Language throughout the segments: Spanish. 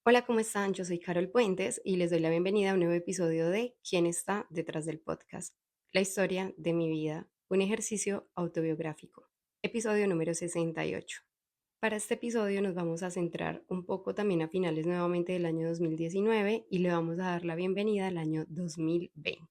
Hola, ¿cómo están? Yo soy Carol Puentes y les doy la bienvenida a un nuevo episodio de ¿Quién está detrás del podcast? La historia de mi vida, un ejercicio autobiográfico. Episodio número 68. Para este episodio nos vamos a centrar un poco también a finales nuevamente del año 2019 y le vamos a dar la bienvenida al año 2020.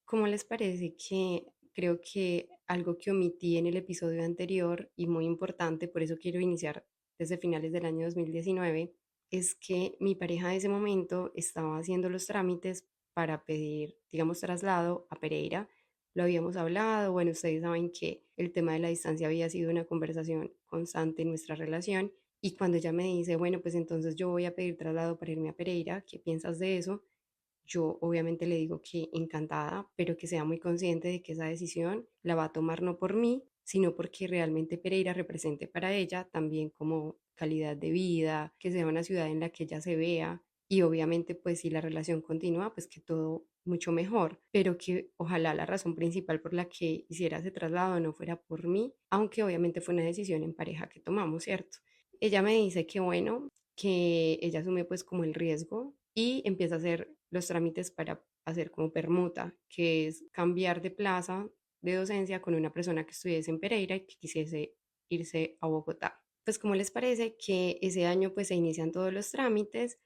¿Cómo les parece que creo que algo que omití en el episodio anterior y muy importante, por eso quiero iniciar desde finales del año 2019, es que mi pareja de ese momento estaba haciendo los trámites para pedir, digamos, traslado a Pereira? Lo habíamos hablado, bueno, ustedes saben que el tema de la distancia había sido una conversación constante en nuestra relación y cuando ella me dice, bueno, pues entonces yo voy a pedir traslado para irme a Pereira, ¿qué piensas de eso? Yo obviamente le digo que encantada, pero que sea muy consciente de que esa decisión la va a tomar no por mí, sino porque realmente Pereira represente para ella también como calidad de vida, que sea una ciudad en la que ella se vea y obviamente pues si la relación continúa, pues que todo mucho mejor, pero que ojalá la razón principal por la que hiciera ese traslado no fuera por mí, aunque obviamente fue una decisión en pareja que tomamos, ¿cierto? Ella me dice que bueno, que ella asume pues como el riesgo y empieza a hacer los trámites para hacer como permuta, que es cambiar de plaza de docencia con una persona que estuviese en Pereira y que quisiese irse a Bogotá. Pues como les parece que ese año pues se inician todos los trámites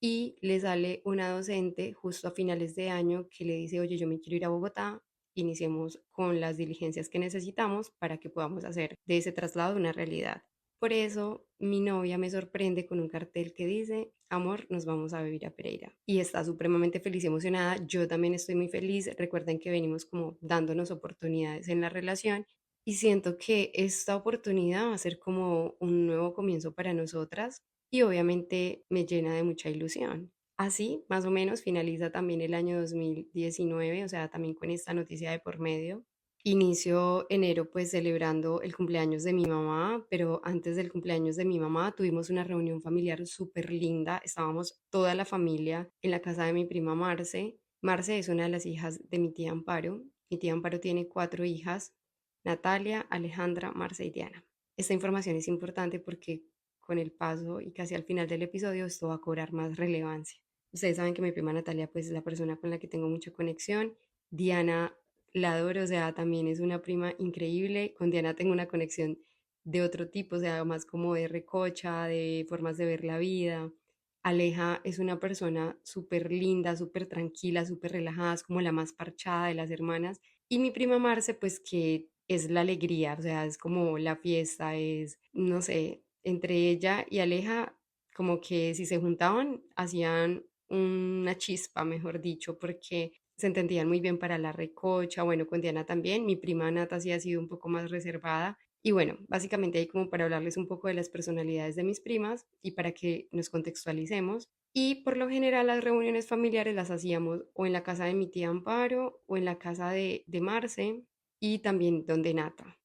y le sale una docente justo a finales de año que le dice, oye, yo me quiero ir a Bogotá, iniciemos con las diligencias que necesitamos para que podamos hacer de ese traslado una realidad. Por eso mi novia me sorprende con un cartel que dice, amor, nos vamos a vivir a Pereira. Y está supremamente feliz y emocionada. Yo también estoy muy feliz. Recuerden que venimos como dándonos oportunidades en la relación y siento que esta oportunidad va a ser como un nuevo comienzo para nosotras y obviamente me llena de mucha ilusión. Así, más o menos, finaliza también el año 2019, o sea, también con esta noticia de por medio. Inicio enero pues celebrando el cumpleaños de mi mamá, pero antes del cumpleaños de mi mamá tuvimos una reunión familiar súper linda. Estábamos toda la familia en la casa de mi prima Marce. Marce es una de las hijas de mi tía Amparo. Mi tía Amparo tiene cuatro hijas, Natalia, Alejandra, Marce y Diana. Esta información es importante porque con el paso y casi al final del episodio esto va a cobrar más relevancia. Ustedes saben que mi prima Natalia pues es la persona con la que tengo mucha conexión. Diana la adoro, o sea, también es una prima increíble. Con Diana tengo una conexión de otro tipo, o sea, más como de recocha, de formas de ver la vida. Aleja es una persona súper linda, súper tranquila, súper relajada, es como la más parchada de las hermanas. Y mi prima Marce, pues que es la alegría, o sea, es como la fiesta, es, no sé, entre ella y Aleja, como que si se juntaban, hacían una chispa, mejor dicho, porque se entendían muy bien para la recocha, bueno, con Diana también, mi prima Nata sí ha sido un poco más reservada, y bueno, básicamente ahí como para hablarles un poco de las personalidades de mis primas y para que nos contextualicemos. Y por lo general las reuniones familiares las hacíamos o en la casa de mi tía Amparo o en la casa de Marce y también donde Nata.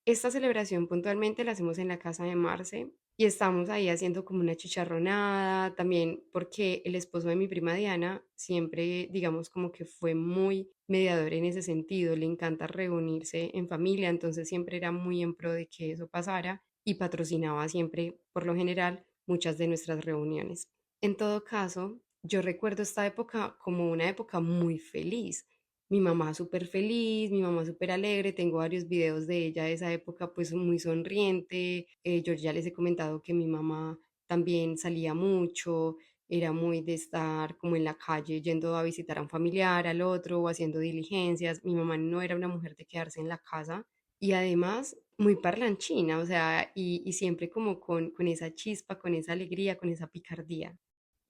Esta celebración puntualmente la hacemos en la casa de Marce y estamos ahí haciendo como una chicharronada, también porque el esposo de mi prima Diana siempre, digamos, como que fue muy mediador en ese sentido, le encanta reunirse en familia, entonces siempre era muy en pro de que eso pasara y patrocinaba siempre, por lo general, muchas de nuestras reuniones. En todo caso, yo recuerdo esta época como una época muy feliz. Mi mamá súper feliz, mi mamá súper alegre, tengo varios videos de ella de esa época pues muy sonriente. Yo ya les he comentado que mi mamá también salía mucho, era muy de estar como en la calle yendo a visitar a un familiar, al otro o haciendo diligencias. Mi mamá no era una mujer de quedarse en la casa y además muy parlanchina, o sea, y siempre como con esa chispa, con esa alegría, con esa picardía.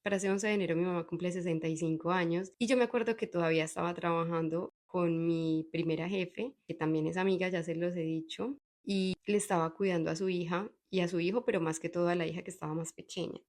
Para ese 11 de enero mi mamá cumple 65 años y yo me acuerdo que todavía estaba trabajando con mi primera jefe, que también es amiga, ya se los he dicho, y le estaba cuidando a su hija y a su hijo, pero más que todo a la hija que estaba más pequeña.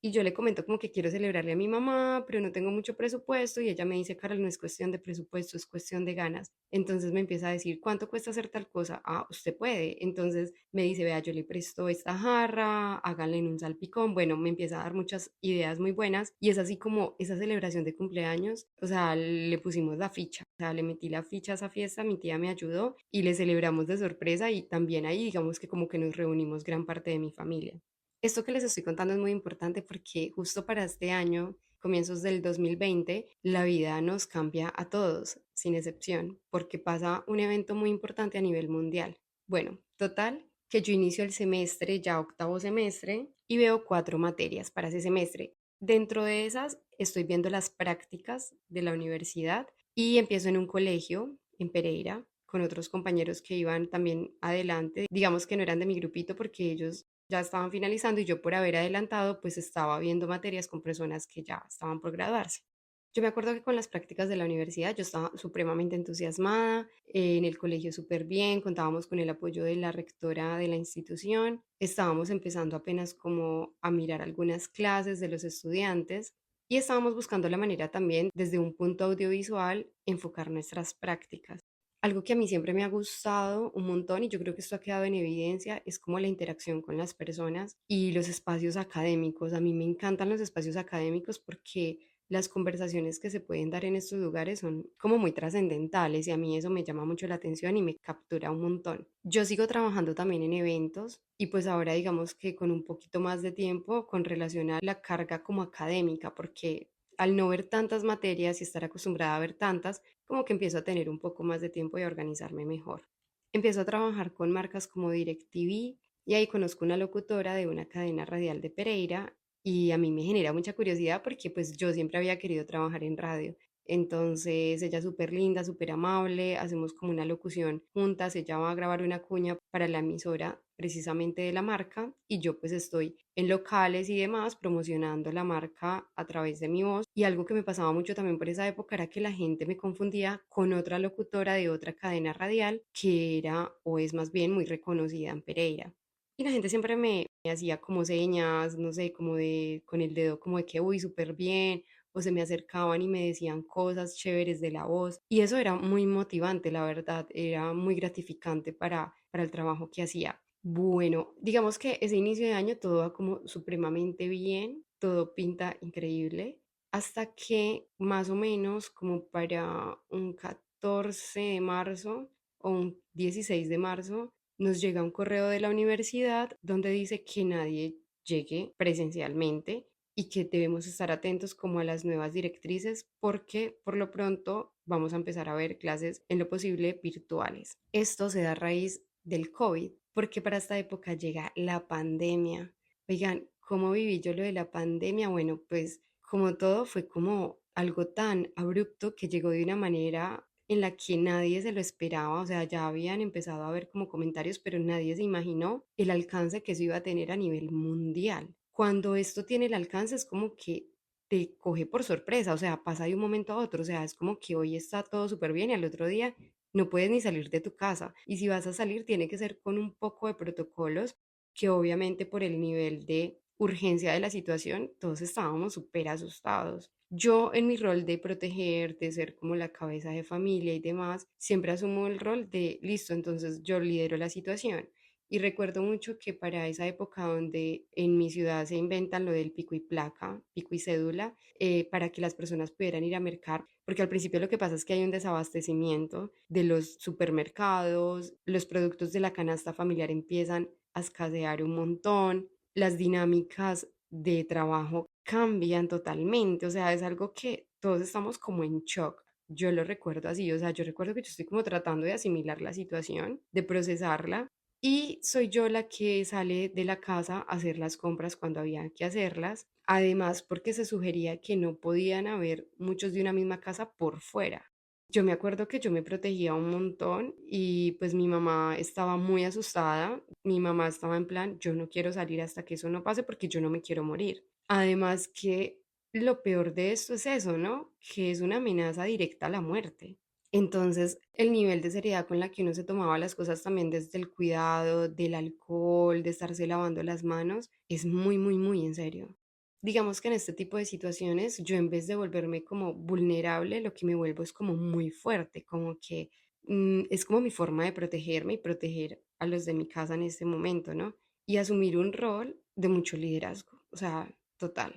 Y yo le comento como que quiero celebrarle a mi mamá, pero no tengo mucho presupuesto y ella me dice, Carol, no es cuestión de presupuesto, es cuestión de ganas. Entonces me empieza a decir, ¿cuánto cuesta hacer tal cosa? Ah, usted puede. Entonces me dice, vea, yo le presto esta jarra, háganle en un salpicón. Bueno, me empieza a dar muchas ideas muy buenas y es así como esa celebración de cumpleaños, o sea, le pusimos la ficha, o sea, le metí la ficha a esa fiesta, mi tía me ayudó y le celebramos de sorpresa y también ahí digamos que como que nos reunimos gran parte de mi familia. Esto que les estoy contando es muy importante porque justo para este año, comienzos del 2020, la vida nos cambia a todos, sin excepción, porque pasa un evento muy importante a nivel mundial. Bueno, total, que yo inicio el semestre, ya octavo semestre, y veo 4 materias para ese semestre. Dentro de esas estoy viendo las prácticas de la universidad y empiezo en un colegio en Pereira con otros compañeros que iban también adelante. Digamos que no eran de mi grupito porque ellos ya estaban finalizando y yo por haber adelantado pues estaba viendo materias con personas que ya estaban por graduarse. Yo me acuerdo que con las prácticas de la universidad yo estaba supremamente entusiasmada, en el colegio súper bien, contábamos con el apoyo de la rectora de la institución, estábamos empezando apenas como a mirar algunas clases de los estudiantes y estábamos buscando la manera también desde un punto audiovisual enfocar nuestras prácticas. Algo que a mí siempre me ha gustado un montón y yo creo que esto ha quedado en evidencia es como la interacción con las personas y los espacios académicos. A mí me encantan los espacios académicos porque las conversaciones que se pueden dar en estos lugares son como muy trascendentales y a mí eso me llama mucho la atención y me captura un montón. Yo sigo trabajando también en eventos y pues ahora digamos que con un poquito más de tiempo con relación a la carga como académica porque al no ver tantas materias y estar acostumbrada a ver tantas, como que empiezo a tener un poco más de tiempo y a organizarme mejor. Empiezo a trabajar con marcas como DirecTV y ahí conozco una locutora de una cadena radial de Pereira y a mí me genera mucha curiosidad porque pues yo siempre había querido trabajar en radio. Entonces ella es súper linda, súper amable, hacemos como una locución juntas, ella va a grabar una cuña para la emisora precisamente de la marca y yo pues estoy en locales y demás promocionando la marca a través de mi voz y algo que me pasaba mucho también por esa época era que la gente me confundía con otra locutora de otra cadena radial que era o es más bien muy reconocida en Pereira. Y la gente siempre me hacía como señas, no sé, como de, con el dedo, como de que, uy, súper bien, o se me acercaban y me decían cosas chéveres de la voz. Y eso era muy motivante, la verdad, era muy gratificante para el trabajo que hacía. Bueno, digamos que ese inicio de año todo va como supremamente bien, todo pinta increíble, hasta que más o menos como para un 14 de marzo o un 16 de marzo nos llega un correo de la universidad donde dice que nadie llegue presencialmente y que debemos estar atentos como a las nuevas directrices porque por lo pronto vamos a empezar a ver clases en lo posible virtuales. Esto se da a raíz del COVID, porque para esta época llega la pandemia. Oigan, ¿cómo viví yo lo de la pandemia? Bueno, pues como todo fue como algo tan abrupto que llegó de una manera en la que nadie se lo esperaba, o sea, ya habían empezado a ver como comentarios, pero nadie se imaginó el alcance que eso iba a tener a nivel mundial. Cuando esto tiene el alcance es como que te coge por sorpresa, o sea, pasa de un momento a otro, o sea, es como que hoy está todo súper bien y al otro día no puedes ni salir de tu casa. Y si vas a salir, tiene que ser con un poco de protocolos que obviamente por el nivel de urgencia de la situación, todos estábamos súper asustados. Yo en mi rol de proteger, de ser como la cabeza de familia y demás, siempre asumo el rol de, listo, entonces yo lidero la situación. Y recuerdo mucho que para esa época donde en mi ciudad se inventan lo del pico y placa, pico y cédula, para que las personas pudieran ir a mercar, porque al principio lo que pasa es que hay un desabastecimiento de los supermercados, los productos de la canasta familiar empiezan a escasear un montón, las dinámicas de trabajo cambian totalmente, o sea, es algo que todos estamos como en shock. Yo lo recuerdo así, o sea, yo recuerdo que yo estoy como tratando de asimilar la situación, de procesarla, y soy yo la que sale de la casa a hacer las compras cuando había que hacerlas. Además, porque se sugería que no podían haber muchos de una misma casa por fuera. Yo me acuerdo que yo me protegía un montón y pues mi mamá estaba muy asustada. Mi mamá estaba en plan, yo no quiero salir hasta que eso no pase porque yo no me quiero morir. Además que lo peor de esto es eso, ¿no? Que es una amenaza directa a la muerte. Entonces, el nivel de seriedad con la que uno se tomaba las cosas también desde el cuidado, del alcohol, de estarse lavando las manos, es muy, muy, muy en serio. Digamos que en este tipo de situaciones, yo en vez de volverme como vulnerable, lo que me vuelvo es como muy fuerte, como que es como mi forma de protegerme y proteger a los de mi casa en este momento, ¿no? Y asumir un rol de mucho liderazgo, o sea, total.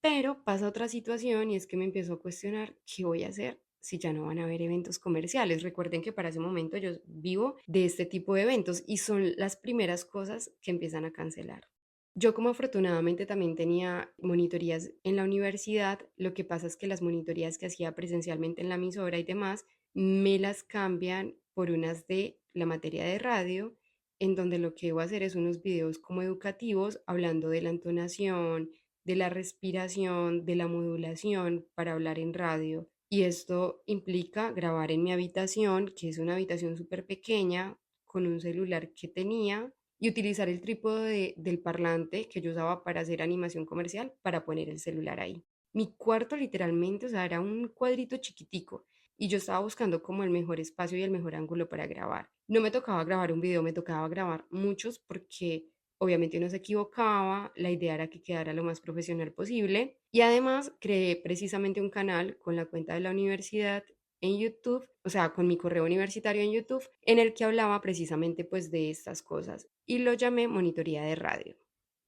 Pero pasa otra situación y es que me empiezo a cuestionar qué voy a hacer si ya no van a haber eventos comerciales. Recuerden que para ese momento yo vivo de este tipo de eventos y son las primeras cosas que empiezan a cancelar. Yo como afortunadamente también tenía monitorías en la universidad, lo que pasa es que las monitorías que hacía presencialmente en la emisora y demás, me las cambian por unas de la materia de radio, en donde lo que debo hacer es unos videos como educativos hablando de la entonación, de la respiración, de la modulación para hablar en radio. Y esto implica grabar en mi habitación, que es una habitación súper pequeña, con un celular que tenía y utilizar el trípode del parlante que yo usaba para hacer animación comercial para poner el celular ahí. Mi cuarto literalmente, o sea, era un cuadrito chiquitico y yo estaba buscando como el mejor espacio y el mejor ángulo para grabar. No me tocaba grabar un video, me tocaba grabar muchos porque obviamente uno se equivocaba, la idea era que quedara lo más profesional posible y además creé precisamente un canal con la cuenta de la universidad en YouTube, o sea, con mi correo universitario en YouTube, en el que hablaba precisamente pues de estas cosas y lo llamé monitoría de radio.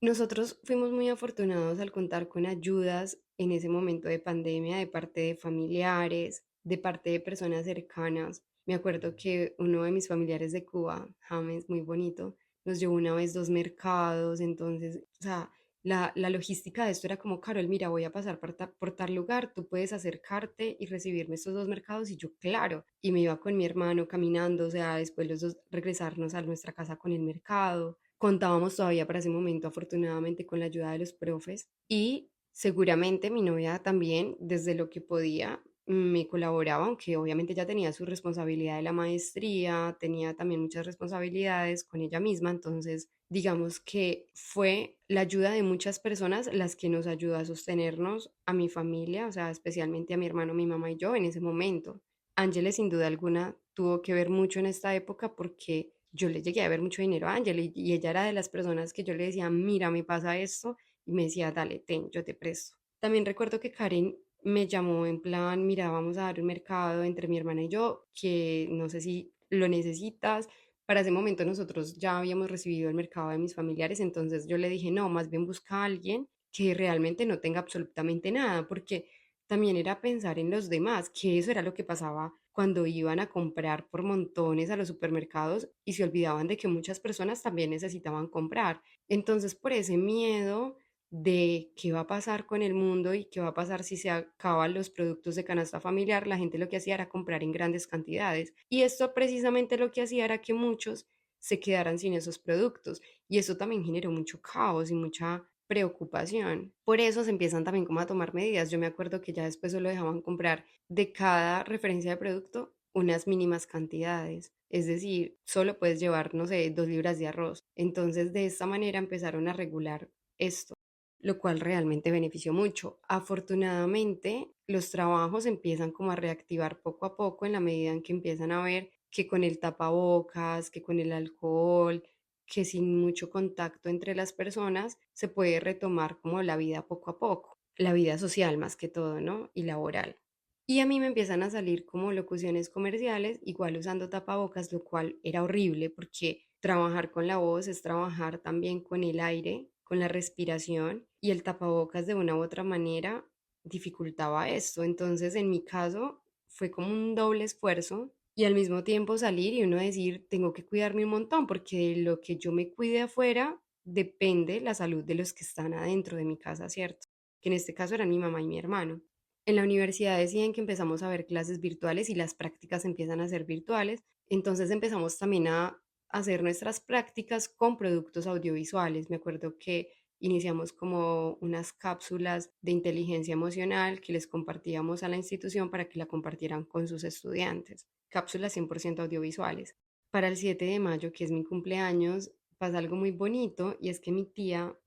Nosotros fuimos muy afortunados al contar con ayudas en ese momento de pandemia de parte de familiares, de parte de personas cercanas. Me acuerdo que uno de mis familiares de Cuba, James, muy bonito, nos llevó una vez dos mercados, entonces, o sea, la logística de esto era como, Carol, mira, voy a pasar por tal lugar, tú puedes acercarte y recibirme estos dos mercados y yo, claro, y me iba con mi hermano caminando, o sea, después los dos regresarnos a nuestra casa con el mercado. Contábamos todavía para ese momento, afortunadamente, con la ayuda de los profes y seguramente mi novia también, desde lo que podía, me colaboraba, aunque obviamente ya tenía su responsabilidad de la maestría, tenía también muchas responsabilidades con ella misma, entonces digamos que fue la ayuda de muchas personas las que nos ayudó a sostenernos a mi familia, o sea, especialmente a mi hermano, mi mamá y yo en ese momento. Ángeles, sin duda alguna, tuvo que ver mucho en esta época porque yo le llegué a ver mucho dinero a Ángeles y ella era de las personas que yo le decía, mira, me pasa esto, y me decía, dale, ten, yo te presto. También recuerdo que Karen me llamó en plan, mira, vamos a dar un mercado entre mi hermana y yo, que no sé si lo necesitas. Para ese momento nosotros ya habíamos recibido el mercado de mis familiares, entonces yo le dije, no, más bien busca a alguien que realmente no tenga absolutamente nada, porque también era pensar en los demás, que eso era lo que pasaba cuando iban a comprar por montones a los supermercados y se olvidaban de que muchas personas también necesitaban comprar. Entonces, por ese miedo de qué va a pasar con el mundo y qué va a pasar si se acaban los productos de canasta familiar, la gente lo que hacía era comprar en grandes cantidades. Y esto precisamente lo que hacía era que muchos se quedaran sin esos productos. Y eso también generó mucho caos y mucha preocupación. Por eso se empiezan también como a tomar medidas. Yo me acuerdo que ya después solo dejaban comprar de cada referencia de producto unas mínimas cantidades. Es decir, solo puedes llevar, no sé, 2 libras de arroz. Entonces, de esta manera empezaron a regular esto, lo cual realmente benefició mucho. Afortunadamente, los trabajos empiezan como a reactivar poco a poco en la medida en que empiezan a ver que con el tapabocas, que con el alcohol, que sin mucho contacto entre las personas se puede retomar como la vida poco a poco, la vida social más que todo, ¿no? Y laboral. Y a mí me empiezan a salir como locuciones comerciales, igual usando tapabocas, lo cual era horrible porque trabajar con la voz es trabajar también con el aire, con la respiración y el tapabocas de una u otra manera dificultaba esto. Entonces, en mi caso, fue como un doble esfuerzo y al mismo tiempo salir y uno decir, tengo que cuidarme un montón porque de lo que yo me cuide afuera depende la salud de los que están adentro de mi casa, ¿cierto? Que en este caso eran mi mamá y mi hermano. En la universidad decían que empezamos a ver clases virtuales y las prácticas empiezan a ser virtuales, entonces empezamos también a hacer nuestras prácticas con productos audiovisuales. Me acuerdo que iniciamos como unas cápsulas de inteligencia emocional que les compartíamos a la institución para que la compartieran con sus estudiantes. Cápsulas 100% audiovisuales. Para el 7 de mayo, que es mi cumpleaños, pasa algo muy bonito y es que mi tía,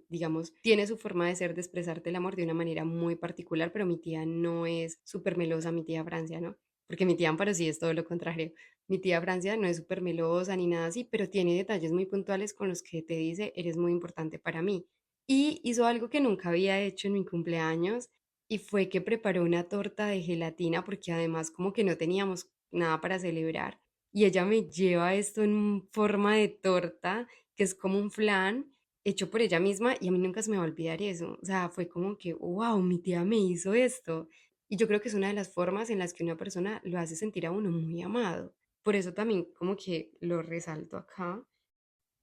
digamos, tiene su forma de ser, de expresarte el amor de una manera muy particular, pero mi tía no es súper melosa, mi tía Francia, ¿no? Porque mi tía Amparo sí es todo lo contrario. Mi tía Francia no es súper melosa ni nada así, pero tiene detalles muy puntuales con los que te dice, eres muy importante para mí. Y hizo algo que nunca había hecho en mi cumpleaños y fue que preparó una torta de gelatina porque además como que no teníamos nada para celebrar. Y ella me lleva esto en forma de torta, que es como un flan hecho por ella misma y a mí nunca se me va a olvidar eso. O sea, fue como que, wow, mi tía me hizo esto. Y yo creo que es una de las formas en las que una persona lo hace sentir a uno muy amado. Por eso también como que lo resalto acá.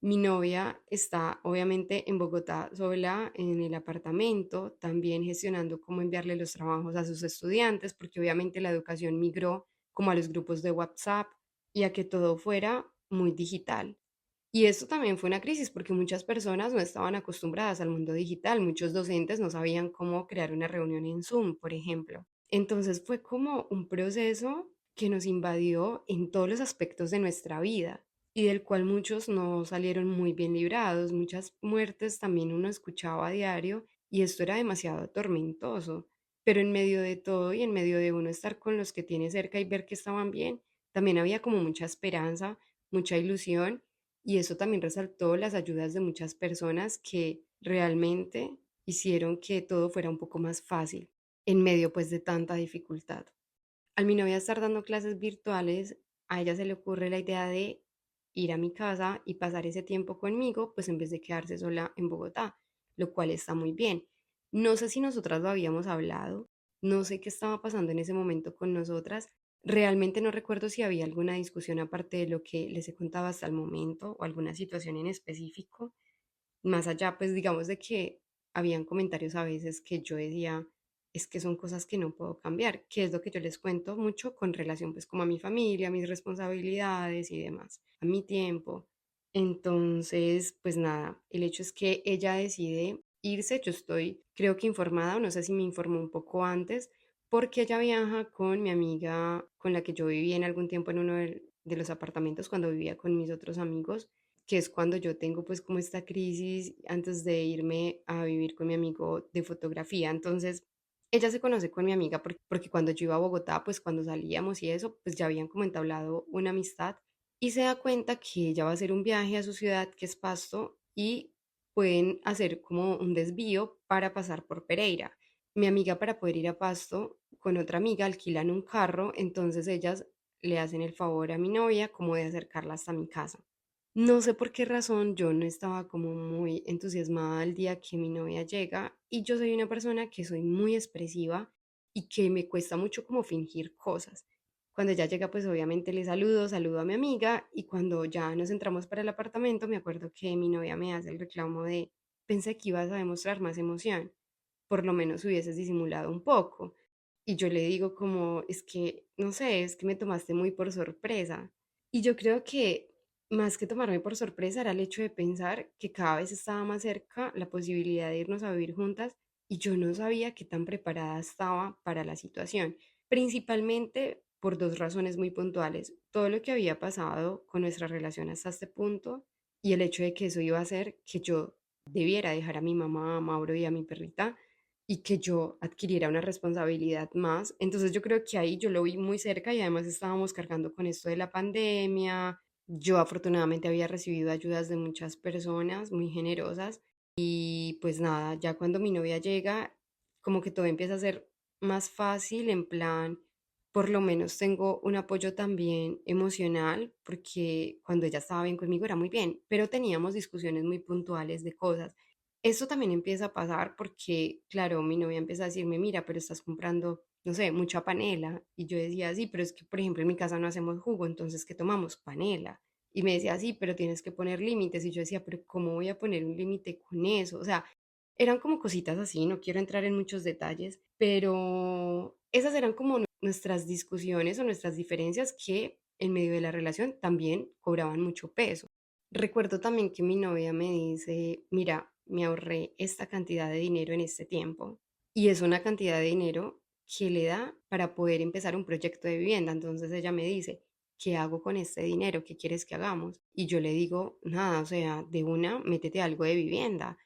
Mi novia está obviamente en Bogotá sola en el apartamento, también gestionando cómo enviarle los trabajos a sus estudiantes, porque obviamente la educación migró como a los grupos de WhatsApp y a que todo fuera muy digital. Y esto también fue una crisis porque muchas personas no estaban acostumbradas al mundo digital, muchos docentes no sabían cómo crear una reunión en Zoom, por ejemplo. Entonces fue como un proceso que nos invadió en todos los aspectos de nuestra vida y del cual muchos no salieron muy bien librados, muchas muertes también uno escuchaba a diario y esto era demasiado tormentoso. Pero en medio de todo y en medio de uno estar con los que tiene cerca y ver que estaban bien, también había como mucha esperanza, mucha ilusión y eso también resaltó las ayudas de muchas personas que realmente hicieron que todo fuera un poco más fácil en medio pues de tanta dificultad. Al mi novia estar dando clases virtuales, a ella se le ocurre la idea de ir a mi casa y pasar ese tiempo conmigo, pues en vez de quedarse sola en Bogotá, lo cual está muy bien. No sé si nosotras lo habíamos hablado, no sé qué estaba pasando en ese momento con nosotras. Realmente no recuerdo si había alguna discusión aparte de lo que les he contado hasta el momento o alguna situación en específico. Más allá, pues digamos de que habían comentarios a veces que yo decía, es que son cosas que no puedo cambiar, que es lo que yo les cuento mucho con relación pues como a mi familia, a mis responsabilidades y demás, a mi tiempo. Entonces, pues nada, el hecho es que ella decide irse, yo estoy creo que informada, o no sé si me informó un poco antes, porque ella viaja con mi amiga con la que yo viví en algún tiempo en uno de los apartamentos cuando vivía con mis otros amigos, que es cuando yo tengo pues como esta crisis antes de irme a vivir con mi amigo de fotografía. Entonces, ella se conoce con mi amiga porque cuando yo iba a Bogotá, pues cuando salíamos y eso, pues ya habían como entablado una amistad y se da cuenta que ella va a hacer un viaje a su ciudad, que es Pasto, y pueden hacer como un desvío para pasar por Pereira. Mi amiga para poder ir a Pasto con otra amiga alquilan un carro, entonces ellas le hacen el favor a mi novia como de acercarla hasta mi casa. No sé por qué razón yo no estaba como muy entusiasmada el día que mi novia llega y yo soy una persona que soy muy expresiva y que me cuesta mucho como fingir cosas. Cuando ella llega, pues obviamente le saludo, saludo a mi amiga y cuando ya nos entramos para el apartamento, me acuerdo que mi novia me hace el reclamo de, pensé que ibas a demostrar más emoción, por lo menos hubieses disimulado un poco. Y yo le digo como, es que, no sé, es que me tomaste muy por sorpresa. Y yo creo que más que tomarme por sorpresa era el hecho de pensar que cada vez estaba más cerca la posibilidad de irnos a vivir juntas y yo no sabía qué tan preparada estaba para la situación, principalmente por dos razones muy puntuales. Todo lo que había pasado con nuestra relación hasta este punto y el hecho de que eso iba a hacer que yo debiera dejar a mi mamá, a Mauro y a mi perrita y que yo adquiriera una responsabilidad más. Entonces yo creo que ahí yo lo vi muy cerca y además estábamos cargando con esto de la pandemia. Yo afortunadamente había recibido ayudas de muchas personas muy generosas y pues nada, ya cuando mi novia llega, como que todo empieza a ser más fácil, en plan, por lo menos tengo un apoyo también emocional, porque cuando ella estaba bien conmigo era muy bien, pero teníamos discusiones muy puntuales de cosas. Esto también empieza a pasar porque, claro, mi novia empieza a decirme, mira, pero estás comprando, no sé, mucha panela. Y yo decía, sí, pero es que, por ejemplo, en mi casa no hacemos jugo, entonces, ¿qué tomamos? Panela. Y me decía, sí, pero tienes que poner límites. Y yo decía, pero ¿cómo voy a poner un límite con eso? O sea, eran como cositas así, no quiero entrar en muchos detalles, pero esas eran como nuestras discusiones o nuestras diferencias que en medio de la relación también cobraban mucho peso. Recuerdo también que mi novia me dice, mira, me ahorré esta cantidad de dinero en este tiempo y es una cantidad de dinero que le da para poder empezar un proyecto de vivienda. Entonces ella me dice, ¿qué hago con este dinero? ¿Qué quieres que hagamos? Y yo le digo, nada, o sea, de una, métete algo de vivienda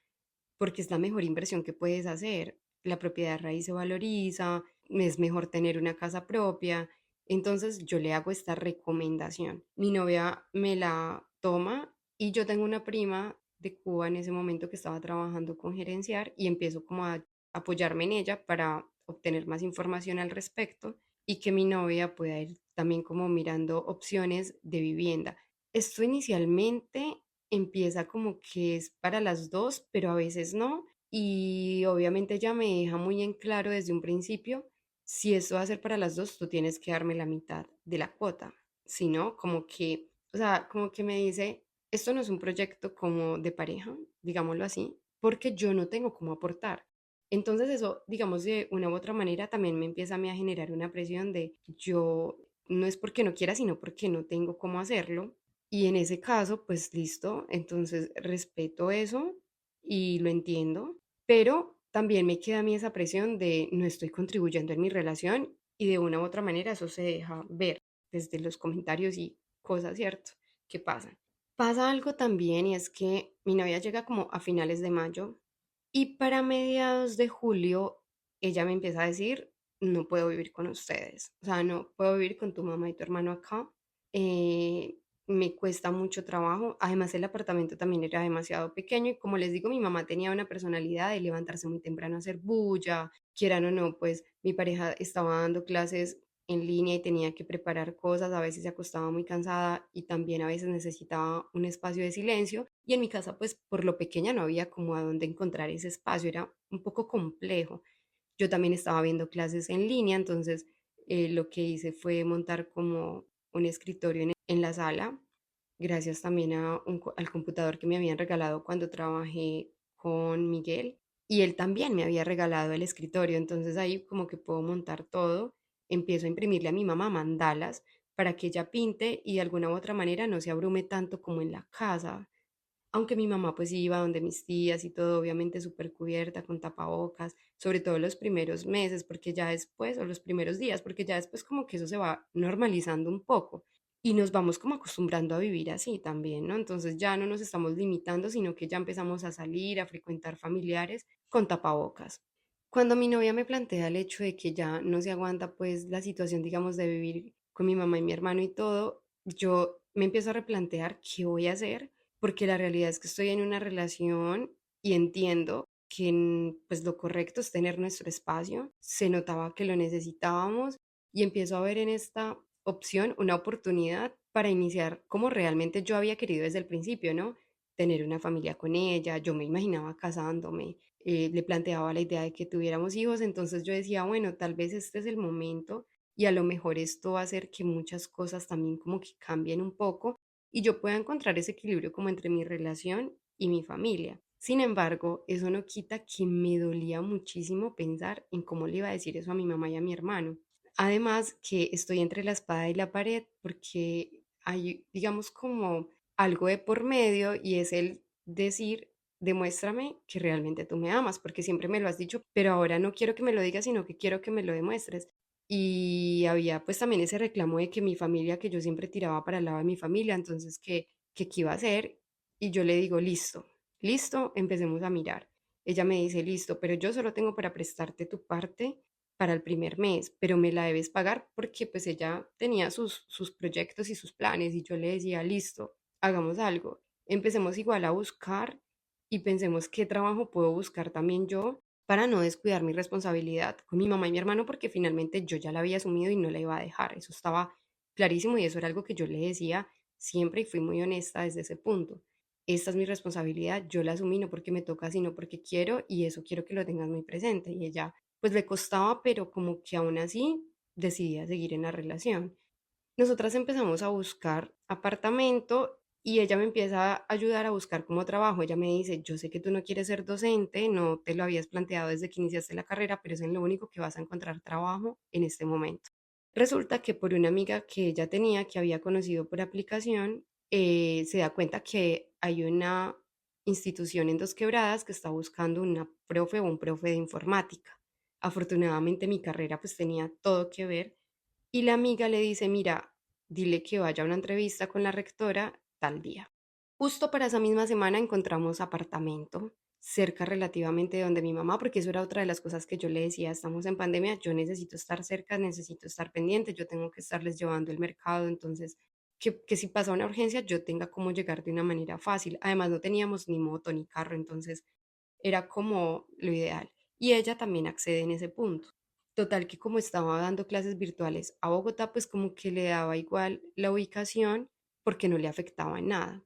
porque es la mejor inversión que puedes hacer. La propiedad raíz se valoriza, es mejor tener una casa propia. Entonces yo le hago esta recomendación. Mi novia me la toma y yo tengo una prima de Cuba en ese momento que estaba trabajando con gerenciar y empiezo como a apoyarme en ella para obtener más información al respecto y que mi novia pueda ir también como mirando opciones de vivienda. Esto inicialmente empieza como que es para las dos, pero a veces no. Y obviamente ella me deja muy en claro desde un principio, si esto va a ser para las dos, tú tienes que darme la mitad de la cuota. Si no, como que, o sea, como que me dice, esto no es un proyecto como de pareja, digámoslo así, porque yo no tengo cómo aportar. Entonces eso, digamos, de una u otra manera también me empieza a mí a generar una presión de yo no es porque no quiera, sino porque no tengo cómo hacerlo. Y en ese caso, pues listo, entonces respeto eso y lo entiendo, pero también me queda a mí esa presión de no estoy contribuyendo en mi relación y de una u otra manera eso se deja ver desde los comentarios y cosas, ¿cierto? ¿Qué pasa? Pasa algo también y es que mi novia llega como a finales de mayo y para mediados de julio ella me empieza a decir, no puedo vivir con ustedes, o sea, no puedo vivir con tu mamá y tu hermano acá, eh, me cuesta mucho trabajo, además el apartamento también era demasiado pequeño y como les digo, mi mamá tenía una personalidad de levantarse muy temprano a hacer bulla, quieran o no, pues mi pareja estaba dando clases en línea y tenía que preparar cosas, a veces se acostaba muy cansada y también a veces necesitaba un espacio de silencio y en mi casa pues por lo pequeña no había como a dónde encontrar ese espacio, era un poco complejo. Yo también estaba viendo clases en línea, entonces lo que hice fue montar como un escritorio en la sala, gracias también a al computador que me habían regalado cuando trabajé con Miguel y él también me había regalado el escritorio, entonces ahí como que puedo montar todo, empiezo a imprimirle a mi mamá mandalas para que ella pinte y de alguna u otra manera no se abrume tanto como en la casa, aunque mi mamá pues iba donde mis tías y todo, obviamente súper cubierta, con tapabocas, sobre todo los primeros meses, porque ya después, o los primeros días, porque ya después como que eso se va normalizando un poco y nos vamos como acostumbrando a vivir así también, ¿no? Entonces ya no nos estamos limitando, sino que ya empezamos a salir, a frecuentar familiares con tapabocas. Cuando mi novia me plantea el hecho de que ya no se aguanta pues la situación, digamos, de vivir con mi mamá y mi hermano y todo, yo me empiezo a replantear qué voy a hacer porque la realidad es que estoy en una relación y entiendo que pues lo correcto es tener nuestro espacio. Se notaba que lo necesitábamos y empiezo a ver en esta opción una oportunidad para iniciar como realmente yo había querido desde el principio, ¿no? Tener una familia con ella, yo me imaginaba casándome, le planteaba la idea de que tuviéramos hijos, entonces yo decía, bueno, tal vez este es el momento y a lo mejor esto va a hacer que muchas cosas también como que cambien un poco y yo pueda encontrar ese equilibrio como entre mi relación y mi familia. Sin embargo, eso no quita que me dolía muchísimo pensar en cómo le iba a decir eso a mi mamá y a mi hermano. Además, que estoy entre la espada y la pared porque hay, digamos, como algo de por medio y es el decir, demuéstrame que realmente tú me amas, porque siempre me lo has dicho, pero ahora no quiero que me lo digas, sino que quiero que me lo demuestres. Y había pues también ese reclamo de que mi familia, que yo siempre tiraba para el lado de mi familia, entonces que qué iba a hacer. Y yo le digo, listo, listo, empecemos a mirar. Ella me dice, listo, pero yo solo tengo para prestarte tu parte para el primer mes, pero me la debes pagar porque pues ella tenía sus proyectos y sus planes y yo le decía, listo, hagamos algo, empecemos igual a buscar y pensemos qué trabajo puedo buscar también yo para no descuidar mi responsabilidad con mi mamá y mi hermano porque finalmente yo ya la había asumido y no la iba a dejar, eso estaba clarísimo y eso era algo que yo le decía siempre y fui muy honesta desde ese punto. Esta es mi responsabilidad, yo la asumí no porque me toca, sino porque quiero y eso quiero que lo tengas muy presente. Y ella pues le costaba, pero como que aún así decidía seguir en la relación. Nosotras empezamos a buscar apartamento y ella me empieza a ayudar a buscar como trabajo. Ella me dice, yo sé que tú no quieres ser docente, no te lo habías planteado desde que iniciaste la carrera, pero es en lo único que vas a encontrar trabajo en este momento. Resulta que por una amiga que ella tenía, que había conocido por aplicación, se da cuenta que hay una institución en Dos Quebradas que está buscando una profe o un profe de informática. Afortunadamente mi carrera pues tenía todo que ver y la amiga le dice, mira, dile que vaya a una entrevista con la rectora tal día. Justo para esa misma semana encontramos apartamento cerca relativamente de donde mi mamá, porque eso era otra de las cosas que yo le decía, estamos en pandemia, yo necesito estar cerca, necesito estar pendiente, yo tengo que estarles llevando el mercado, entonces que si pasa una urgencia yo tenga cómo llegar de una manera fácil. Además no teníamos ni moto ni carro, entonces era como lo ideal. Y ella también accede en ese punto. Total que como estaba dando clases virtuales a Bogotá, pues como que le daba igual la ubicación porque no le afectaba en nada.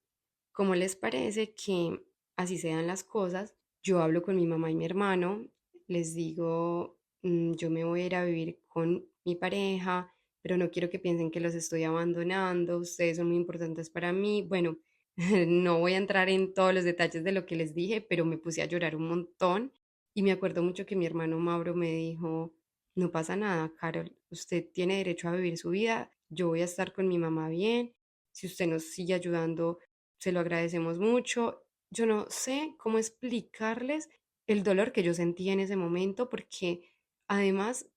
¿Cómo les parece que así se dan las cosas? Yo hablo con mi mamá y mi hermano, les digo, yo me voy a ir a vivir con mi pareja, pero no quiero que piensen que los estoy abandonando, ustedes son muy importantes para mí. Bueno, No voy a entrar en todos los detalles de lo que les dije, pero me puse a llorar un montón y me acuerdo mucho que mi hermano Mauro me dijo, no pasa nada, Carol, usted tiene derecho a vivir su vida, yo voy a estar con mi mamá bien, si usted nos sigue ayudando, se lo agradecemos mucho. Yo no sé cómo explicarles el dolor que yo sentí en ese momento porque además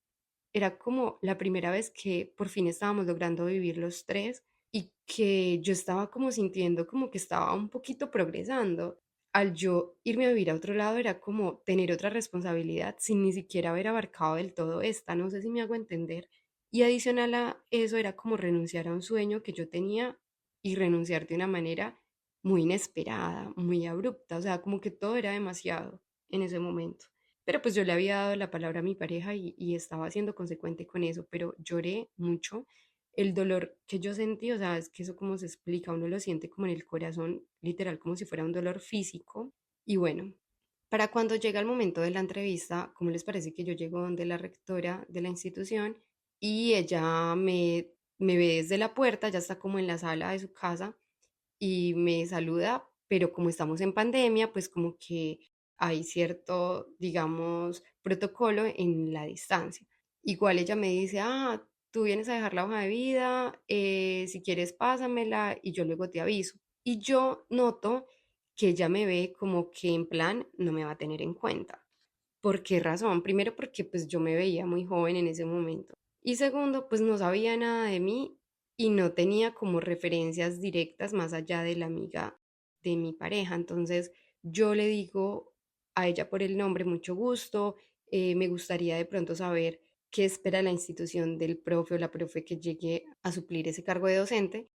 era como la primera vez que por fin estábamos logrando vivir los tres y que yo estaba como sintiendo como que estaba un poquito progresando. Al yo irme a vivir a otro lado era como tener otra responsabilidad sin ni siquiera haber abarcado del todo esta, no sé si me hago entender. Y adicional a eso era como renunciar a un sueño que yo tenía y renunciar de una manera muy inesperada, muy abrupta, o sea, como que todo era demasiado en ese momento. Pero pues yo le había dado la palabra a mi pareja y estaba siendo consecuente con eso, pero lloré mucho. El dolor que yo sentí, o sea, es que eso como se explica, uno lo siente como en el corazón, literal, como si fuera un dolor físico. Y bueno, para cuando llega el momento de la entrevista, ¿cómo les parece que yo llego donde la rectora de la institución y ella me ve desde la puerta, ya está como en la sala de su casa y me saluda, pero como estamos en pandemia, pues como que hay cierto, digamos, protocolo en la distancia. Igual ella me dice, tú vienes a dejar la hoja de vida, si quieres pásamela y yo luego te aviso. Y yo noto que ella me ve como que en plan no me va a tener en cuenta. ¿Por qué razón? Primero porque pues yo me veía muy joven en ese momento. Y segundo, pues no sabía nada de mí y no tenía como referencias directas más allá de la amiga de mi pareja. Entonces yo le digo a ella por el nombre, mucho gusto, me gustaría de pronto saber qué espera la institución del profe o la profe que llegue a suplir ese cargo de docente.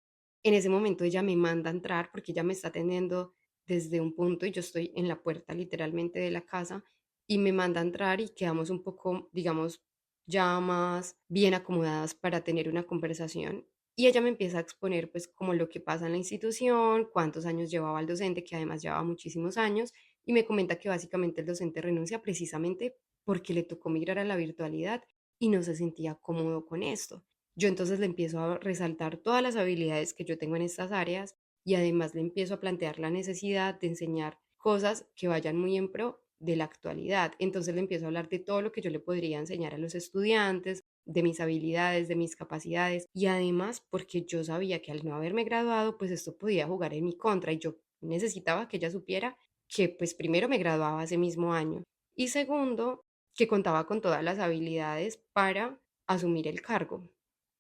En ese momento ella me manda a entrar porque ella me está atendiendo desde un punto y yo estoy en la puerta literalmente de la casa y me manda a entrar y quedamos un poco, digamos, ya más bien acomodadas para tener una conversación. Y ella me empieza a exponer pues como lo que pasa en la institución, cuántos años llevaba el docente, que además llevaba muchísimos años, y me comenta que básicamente el docente renuncia precisamente porque le tocó migrar a la virtualidad y no se sentía cómodo con esto. Yo entonces le empiezo a resaltar todas las habilidades que yo tengo en estas áreas y además le empiezo a plantear la necesidad de enseñar cosas que vayan muy en pro de la actualidad. Entonces le empiezo a hablar de todo lo que yo le podría enseñar a los estudiantes, de mis habilidades, de mis capacidades y además porque yo sabía que al no haberme graduado, pues esto podía jugar en mi contra y yo necesitaba que ella supiera que pues primero me graduaba ese mismo año y segundo que contaba con todas las habilidades para asumir el cargo.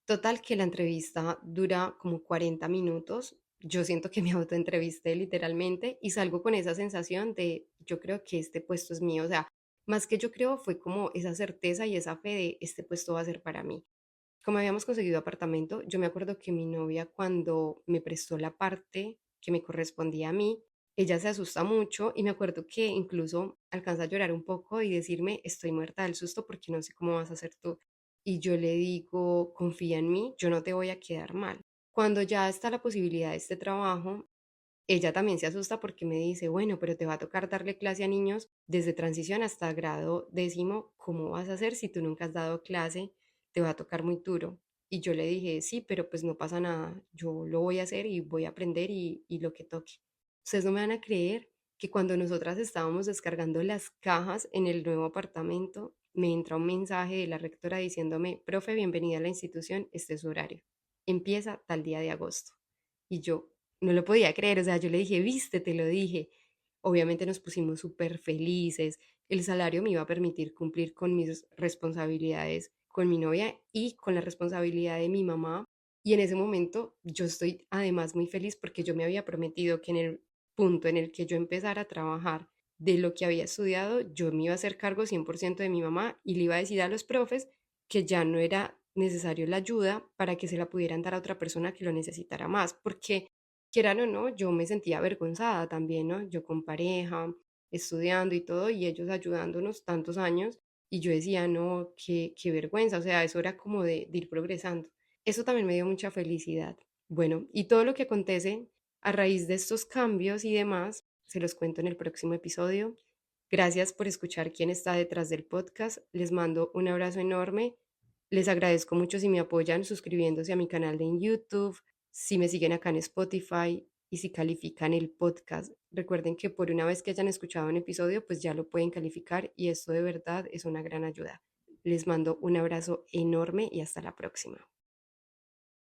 Total que la entrevista dura como 40 minutos. Yo siento que me autoentrevisté literalmente y salgo con esa sensación de yo creo que este puesto es mío. O sea, más que yo creo fue como esa certeza y esa fe de este puesto va a ser para mí. Como habíamos conseguido apartamento, yo me acuerdo que mi novia cuando me prestó la parte que me correspondía a mí, ella se asusta mucho y me acuerdo que incluso alcanza a llorar un poco y decirme, estoy muerta del susto porque no sé cómo vas a hacer tú. Y yo le digo, confía en mí, yo no te voy a quedar mal. Cuando ya está la posibilidad de este trabajo, ella también se asusta porque me dice, bueno, pero te va a tocar darle clase a niños desde transición hasta grado décimo. ¿Cómo vas a hacer si tú nunca has dado clase? Te va a tocar muy duro. Y yo le dije, sí, pero pues no pasa nada. Yo lo voy a hacer y voy a aprender y lo que toque. Ustedes no me van a creer que cuando nosotras estábamos descargando las cajas en el nuevo apartamento, me entra un mensaje de la rectora diciéndome, profe, bienvenida a la institución, este es su horario. Empieza tal día de agosto. Y yo no lo podía creer, o sea, yo le dije, viste, te lo dije. Obviamente nos pusimos súper felices, el salario me iba a permitir cumplir con mis responsabilidades con mi novia y con la responsabilidad de mi mamá. Y en ese momento yo estoy además muy feliz porque yo me había prometido que en el punto en el que yo empezara a trabajar de lo que había estudiado, yo me iba a hacer cargo 100% de mi mamá y le iba a decir a los profes que ya no era necesario la ayuda para que se la pudieran dar a otra persona que lo necesitara más, porque quieran o no, yo me sentía avergonzada también, ¿no? Yo con pareja, estudiando y todo, y ellos ayudándonos tantos años, y yo decía, no, qué vergüenza, o sea, eso era como de ir progresando. Eso también me dio mucha felicidad. Bueno, y todo lo que acontece a raíz de estos cambios y demás, se los cuento en el próximo episodio. Gracias por escuchar quién está detrás del podcast. Les mando un abrazo enorme. Les agradezco mucho si me apoyan suscribiéndose a mi canal de YouTube, si me siguen acá en Spotify. y si califican el podcast. Recuerden que por una vez que hayan escuchado un episodio, pues ya lo pueden calificar y esto de verdad es una gran ayuda. Les mando un abrazo enorme y hasta la próxima.